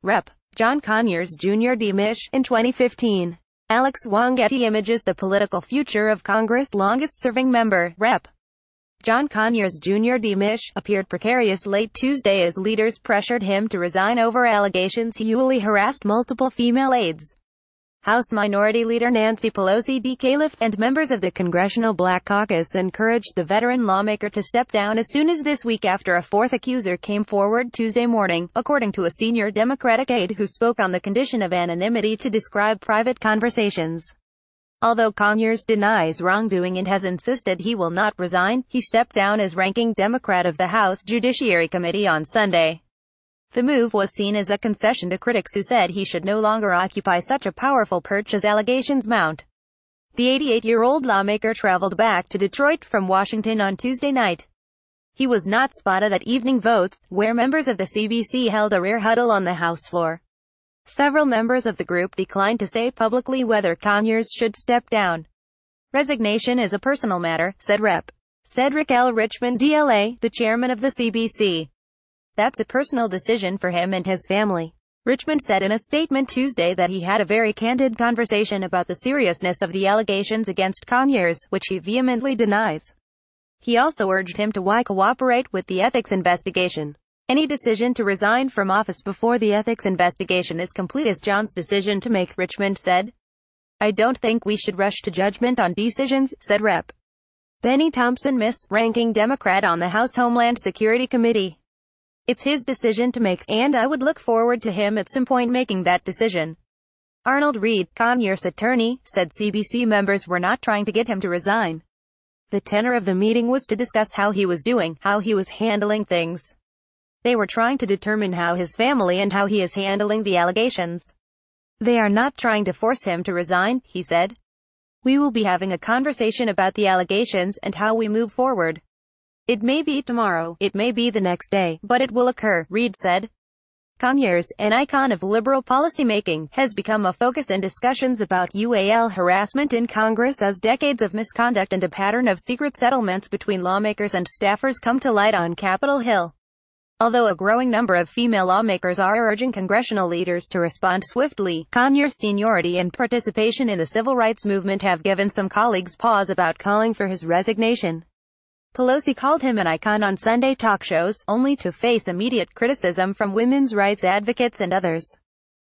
Rep. John Conyers Jr. DMich, in 2015. WongGetty Images. The political future of Congress. Longest-serving member, Rep. John Conyers Jr. DMich, appeared precarious late Tuesday as leaders pressured him to resign over allegations he ually harassed multiple female aides. House Minority Leader Nancy Pelosi, D. Calif, and members of the Congressional Black Caucus encouraged the veteran lawmaker to step down as soon as this week after a fourth accuser came forward Tuesday morning, according to a senior Democratic aide who spoke on the condition of anonymity to describe private conversations. Although Conyers denies wrongdoing and has insisted he will not resign, he stepped down as ranking Democrat of the House Judiciary Committee on Sunday. The move was seen as a concession to critics who said he should no longer occupy such a powerful perch as allegations mount. The 88-year-old lawmaker traveled back to Detroit from Washington on Tuesday night. He was not spotted at evening votes, where members of the CBC held a rare huddle on the House floor. Several members of the group declined to say publicly whether Conyers should step down. Resignation is a personal matter, said Rep. Cedric L. Richmond, DLA, the chairman of the CBC. That's a personal decision for him and his family. Richmond said in a statement Tuesday that he had a very candid conversation about the seriousness of the allegations against Conyers, which he vehemently denies. He also urged him to cooperate with the ethics investigation. Any decision to resign from office before the ethics investigation is complete is John's decision to make, Richmond said. I don't think we should rush to judgment on decisions, said Rep. Benny Thompson, Miss, ranking Democrat on the House Homeland Security Committee. It's his decision to make, and I would look forward to him at some point making that decision. Arnold Reed, Conyers' attorney, said CBC members were not trying to get him to resign. The tenor of the meeting was to discuss how he was doing, how he was handling things. They were trying to determine how his family and how he is handling the allegations. They are not trying to force him to resign, he said. We will be having a conversation about the allegations and how we move forward. It may be tomorrow, it may be the next day, but it will occur, Reed said. Conyers, an icon of liberal policymaking, has become a focus in discussions about ually harassment in Congress as decades of misconduct and a pattern of secret settlements between lawmakers and staffers come to light on Capitol Hill. Although a growing number of female lawmakers are urging congressional leaders to respond swiftly, Conyers' seniority and participation in the civil rights movement have given some colleagues pause about calling for his resignation. Pelosi called him an icon on Sunday talk shows, only to face immediate criticism from women's rights advocates and others,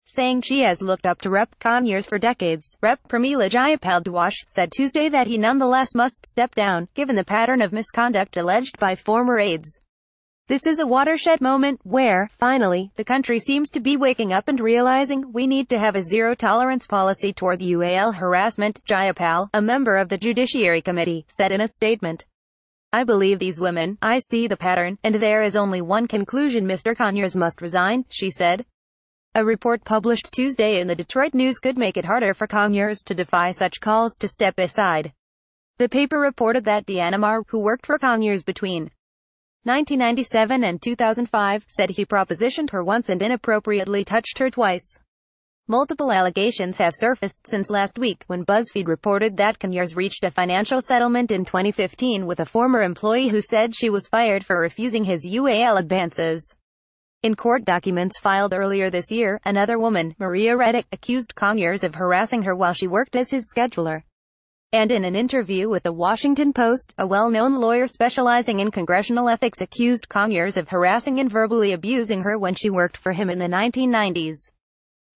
saying she has looked up to Rep. Conyers for decades. Rep. Pramila Jayapal said Tuesday that he nonetheless must step down, given the pattern of misconduct alleged by former aides. This is a watershed moment, where, finally, the country seems to be waking up and realizing we need to have a zero-tolerance policy toward ually harassment, Jayapal, a member of the Judiciary Committee, said in a statement. I believe these women, I see the pattern, and there is only one conclusion: Mr. Conyers must resign, she said. A report published Tuesday in the Detroit News could make it harder for Conyers to defy such calls to step aside. The paper reported that Deanna Marr, who worked for Conyers between 1997 and 2005, said he propositioned her once and inappropriately touched her twice. Multiple allegations have surfaced since last week, when BuzzFeed reported that Conyers reached a financial settlement in 2015 with a former employee who said she was fired for refusing his ually advances. In court documents filed earlier this year, another woman, Maria Reddick, accused Conyers of harassing her while she worked as his scheduler. And in an interview with the Washington Post, a well-known lawyer specializing in congressional ethics accused Conyers of harassing and verbally abusing her when she worked for him in the 1990s.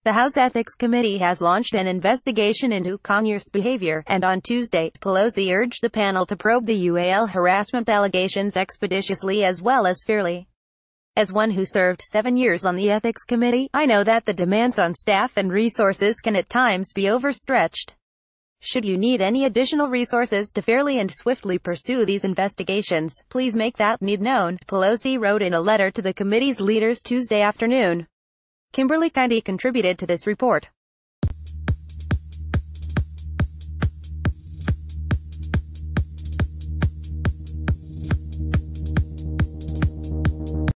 The House Ethics Committee has launched an investigation into Conyers' behavior, and on Tuesday, Pelosi urged the panel to probe the ually harassment allegations expeditiously as well as fairly. As one who served 7 years on the Ethics Committee, I know that the demands on staff and resources can at times be overstretched. Should you need any additional resources to fairly and swiftly pursue these investigations, please make that need known, Pelosi wrote in a letter to the committee's leaders Tuesday afternoon. Kimberly Kindy contributed to this report.